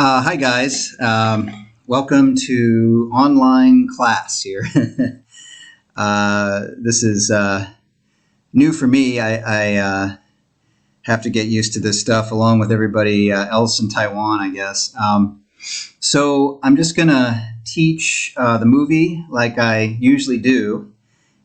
Hi guys, welcome to online class here. This is new for me. I have to get used to this stuff along with everybody else in Taiwan, I guess. So I'm just going to teach the movie like I usually do.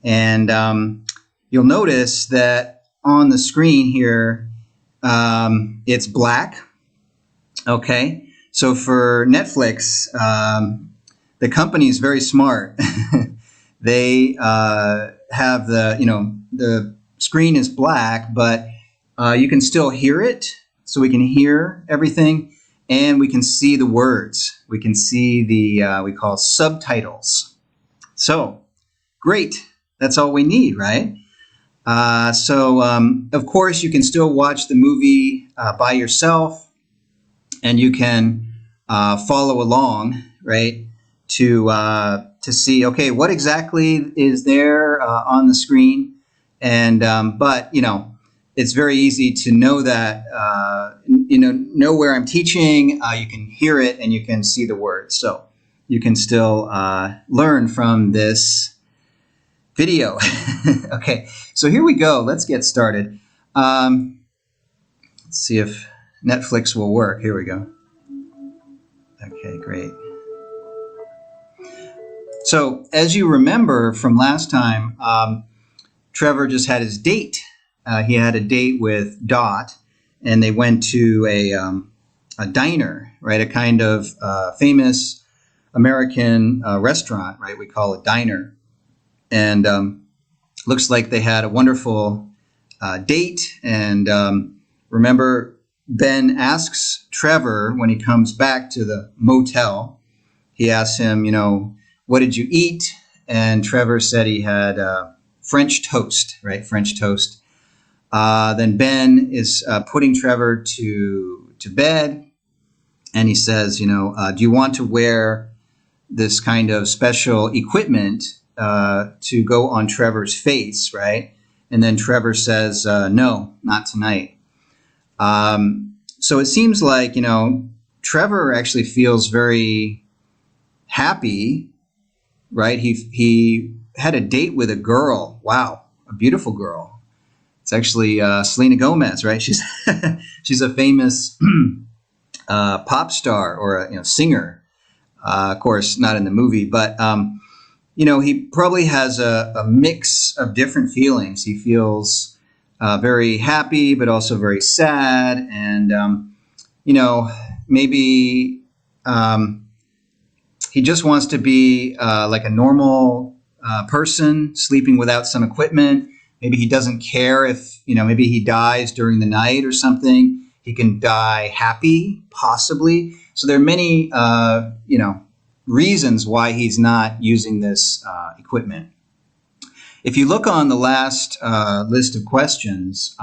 And you'll notice that on the screen here, it's black. Okay. So for Netflix, the company is very smart. They have the screen is black, but you can still hear it. So we can hear everything and we can see the words. We can see the, we call subtitles. So great. That's all we need, right? Of course, you can still watch the movie by yourself. And you can follow along, right, to see, okay, what exactly is there on the screen. And but it's very easy to know that know where I'm teaching. You can hear it and you can see the words. So you can still learn from this video. Okay, so here we go. Let's get started. Let's see if Netflix will work. Here we go. Okay, great. So as you remember from last time, Trevor just had his date. He had a date with Dot, and they went to a diner, right? A kind of famous American restaurant, right? We call it diner. And looks like they had a wonderful date. And remember, Ben asks Trevor when he comes back to the motel, he asks him, what did you eat? And Trevor said he had French toast, right? French toast. Then Ben is putting Trevor to bed. And he says, do you want to wear this kind of special equipment to go on Trevor's face, right? And then Trevor says, no, not tonight. So it seems like, Trevor actually feels very happy, right? He had a date with a girl. Wow. A beautiful girl. It's actually Selena Gomez, right? She's a famous pop star or a singer. Of course, not in the movie, but he probably has a mix of different feelings. He feels very happy, but also very sad. And, maybe he just wants to be like a normal person sleeping without some equipment. Maybe he doesn't care if, maybe he dies during the night or something. He can die happy, possibly. So there are many, reasons why he's not using this equipment. If you look on the last list of questions,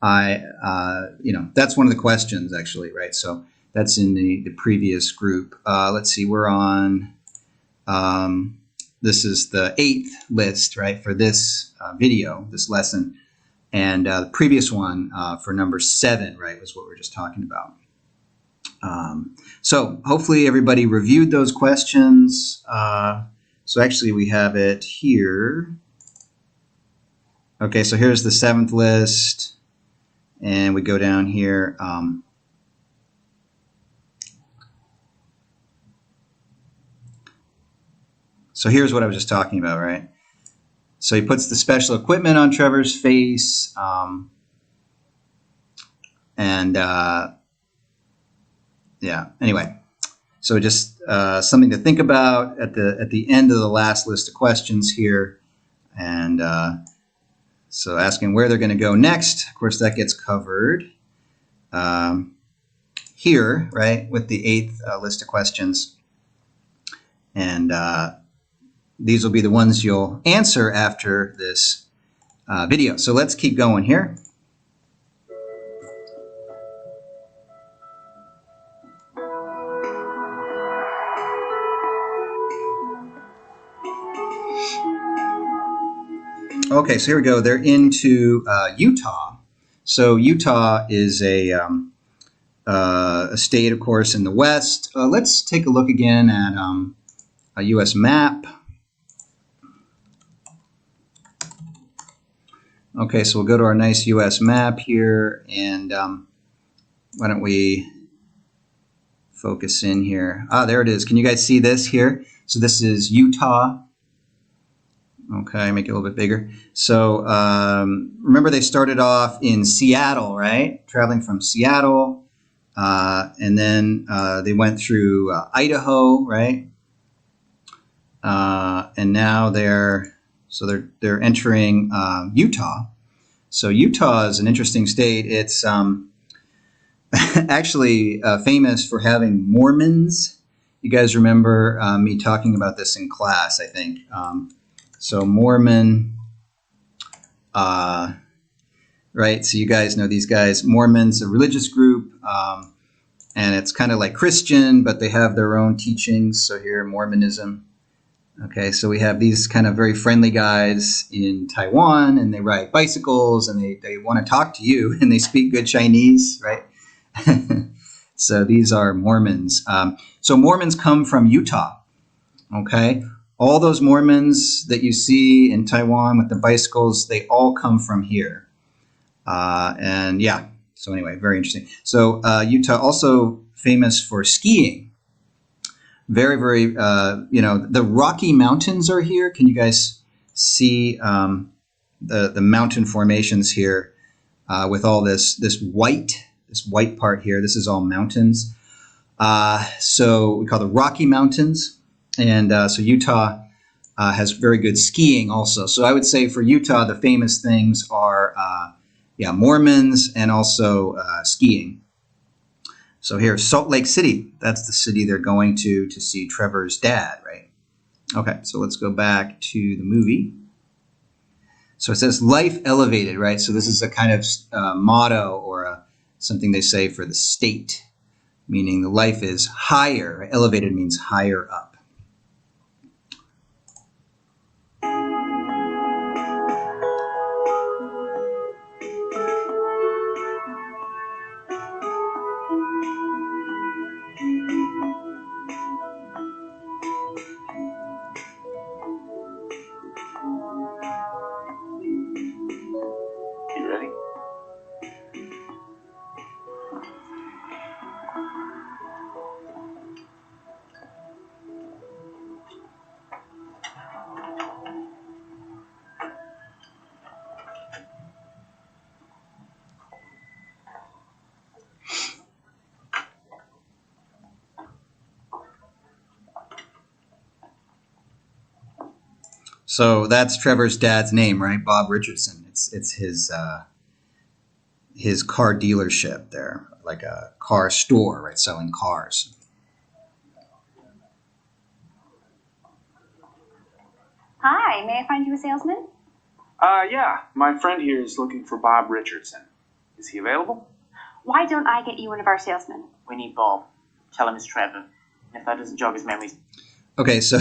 that's one of the questions actually, right? So that's in the previous group. Let's see, we're on, this is the 8th list, right, for this video, this lesson. And the previous one for number 7, right, was what we were just talking about. So hopefully everybody reviewed those questions. So actually we have it here. Okay, so here's the 7th list. And we go down here. So here's what I was just talking about, right? So he puts the special equipment on Trevor's face. Yeah, anyway. So just something to think about at the end of the last list of questions here. And so asking where they're going to go next. Of course, that gets covered here, right, with the 8th list of questions. And these will be the ones you'll answer after this video. So let's keep going here. Okay, so here we go. They're into Utah. So Utah is a a state, of course, in the West. Let's take a look again at a U.S. map. Okay, so we'll go to our nice U.S. map here, and why don't we focus in here? Ah, there it is. Can you guys see this here? So this is Utah. Okay, make it a little bit bigger. So remember they started off in Seattle, right? Traveling from Seattle, and then they went through Idaho, right? And now they're entering Utah. So Utah is an interesting state. It's actually famous for having Mormons. You guys remember me talking about this in class, I think. So Mormon, right? So you guys know these guys. Mormons, a religious group, and it's kind of like Christian, but they have their own teachings. So here, Mormonism. Okay, so we have these kind of very friendly guys in Taiwan, and they ride bicycles, and they want to talk to you, and they speak good Chinese, right? So these are Mormons. So Mormons come from Utah, okay? All those Mormons that you see in Taiwan with the bicycles, they all come from here. And yeah, so anyway, very interesting. So Utah also famous for skiing. Very, very, the Rocky Mountains are here. Can you guys see the mountain formations here with all this white part here? This is all mountains. So we call the Rocky Mountains. And so Utah has very good skiing also. So I would say for Utah, the famous things are, Mormons and also skiing. So here, Salt Lake City. That's the city they're going to see Trevor's dad, right? Okay, so let's go back to the movie. So it says life elevated, right? So this is a kind of motto or something they say for the state, meaning the life is higher. Elevated means higher up. So that's Trevor's dad's name, right? Bob Richardson. It's his car dealership there, like a car store, right? Selling cars. Hi, may I find you a salesman? Yeah. My friend here is looking for Bob Richardson. Is he available? Why don't I get you one of our salesmen? We need Bob. Tell him it's Trevor. If that doesn't jog his memories. Okay, so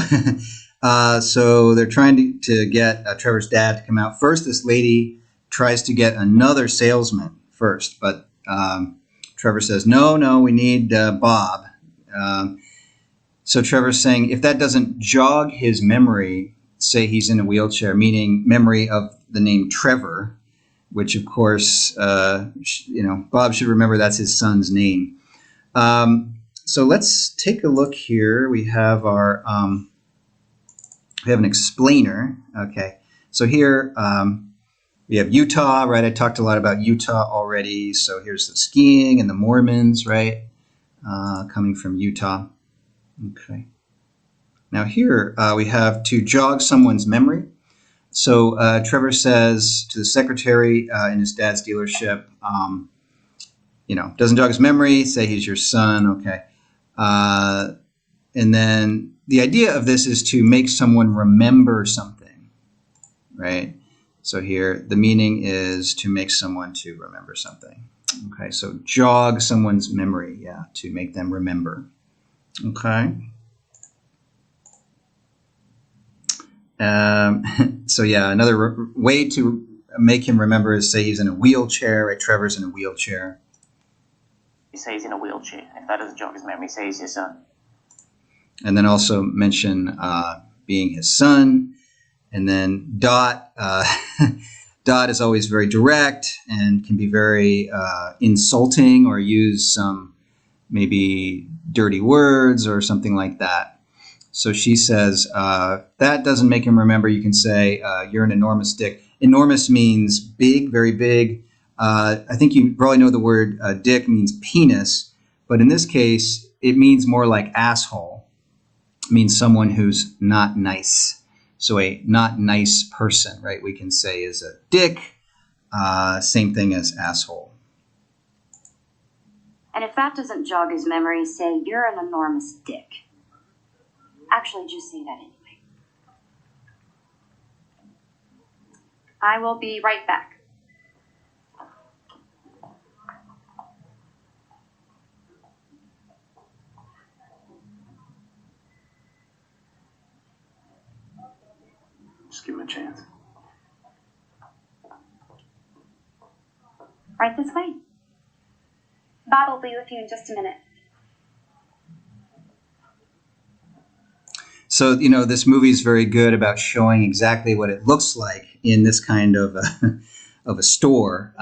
so they're trying to get Trevor's dad to come out. First, this lady tries to get another salesman first, but Trevor says, no, we need Bob. So Trevor's saying, if that doesn't jog his memory, say he's in a wheelchair, meaning memory of the name Trevor, which of course, Bob should remember that's his son's name. So let's take a look here. We have our, we have an explainer. Okay. So here we have Utah, right? I talked a lot about Utah already. So here's the skiing and the Mormons, right? Coming from Utah. Okay. Now here we have to jog someone's memory. So Trevor says to the secretary in his dad's dealership, doesn't jog his memory, say he's your son, okay. And then the idea of this is to make someone remember something, right? So here the meaning is to make someone to remember something. Okay, so jog someone's memory, yeah, to make them remember. Okay. So yeah, another way to make him remember is say he's in a wheelchair, right? Trevor's in a wheelchair. You say he's in a wheelchair. If that doesn't jog his memory, say he's your son. And then also mention being his son. And then Dot. Dot is always very direct and can be very insulting or use some maybe dirty words or something like that. So she says, that doesn't make him remember. You can say, you're an enormous dick. Enormous means big, very big. I think you probably know the word dick means penis, but in this case, it means more like asshole. It means someone who's not nice. So a not nice person, right, we can say is a dick. Same thing as asshole. And if that doesn't jog his memory, say, you're an enormous dick. Actually, just say that anyway. I will be right back. Just give him a chance. Right this way. Bob will be with you in just a minute. So, you know, this movie is very good about showing exactly what it looks like in this kind of a store.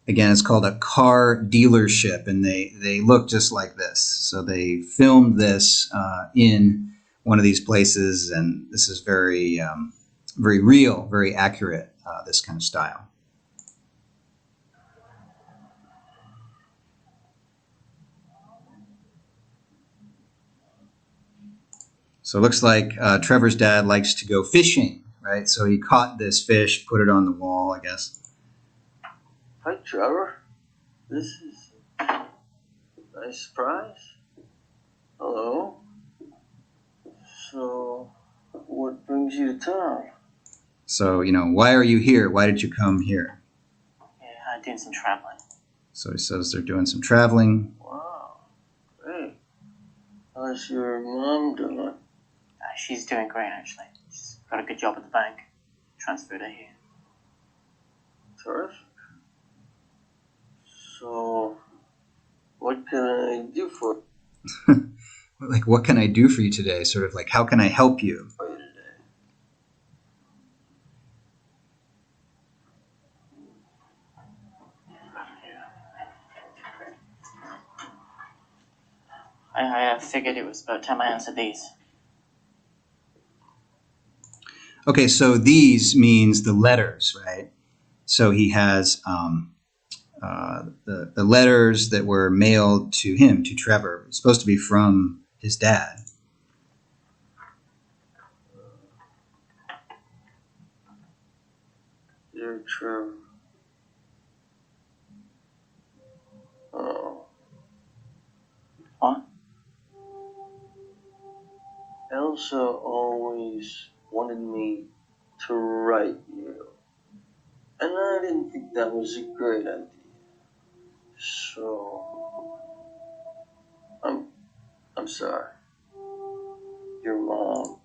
Again, it's called a car dealership, and they look just like this. So they filmed this in one of these places, and this is very, very real, very accurate, this kind of style. So it looks like Trevor's dad likes to go fishing, right? So he caught this fish, put it on the wall, I guess. Hi, Trevor. This is a nice surprise. Hello. So, what brings you to town? So, you know, why are you here? Why did you come here? Yeah, I'm doing some traveling. So he says they're doing some traveling. Wow. Great. How's your mom doing? She's doing great, actually. She's got a good job at the bank. Transferred her here. Terrific. So, what can I do for Like, what can I do for you today? Sort of like, how can I help you? you today? I figured it was about time I answered these. Okay, so these means the letters, right? So he has the letters that were mailed to him, to Trevor. It's supposed to be from his dad. Dear Trevor. Oh. What? Elsa always wanted me to write you. And I didn't think that was a great idea. So I'm sorry. Your mom.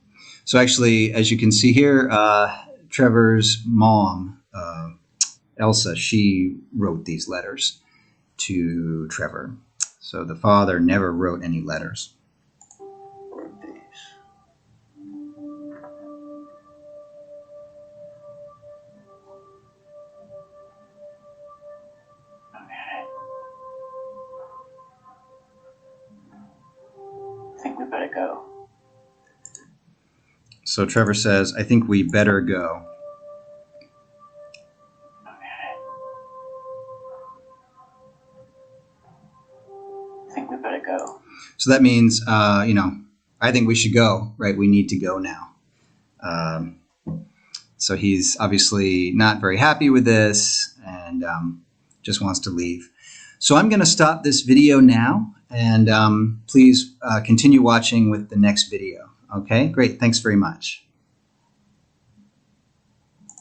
So actually, as you can see here, Trevor's mom, Elsa, she wrote these letters to Trevor. So the father never wrote any letters. Wrote these. Okay. I think we better go. So Trevor says, I think we better go. Okay. I think we better go. So that means, you know, I think we should go, right? We need to go now. So he's obviously not very happy with this and just wants to leave. So I'm going to stop this video now, and please continue watching with the next video. Okay, great. Thanks very much.